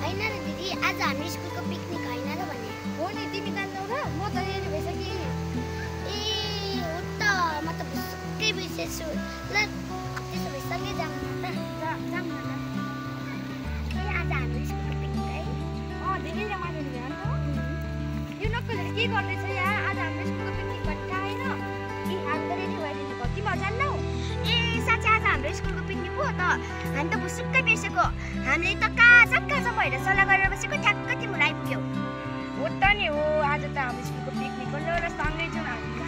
होइन र दिदी, आज हाम्रो स्कुलको पिकनिक होइन र भने। हो नि, तिमी जान्नौ र? म त रेडी भइसकेँ। ए हो त, म त भुस्कै बिर्सेछु। ल त्यसो भए सँगै जाऊँ न त। जाऊँ न त। ए आज हाम्रो स्कुलको पिकनिक है? दिदी र मैले ध्यान त। यो नक्कलहरू के गर्दैछ यहाँ? आज हाम्रो स्कुलको पिकनिक भन्ने थाहा छैन। हामी त रेडी भइदिएको। तिमीहरू जान्नौ? ए साँच्चै आज हाम्रो स्कुलको पिकनिक हो त? हामी त भुसुक्कै बिर्सेको। हामीले त कहाँ भएर सल्लाह गरेर बसेको, ठ्याक्क तिम्रो आइपुग्यौ। हो त नि हो, आज त हाम्रो स्कुलको पिकनिक हो र सँगै जाउँ हामी।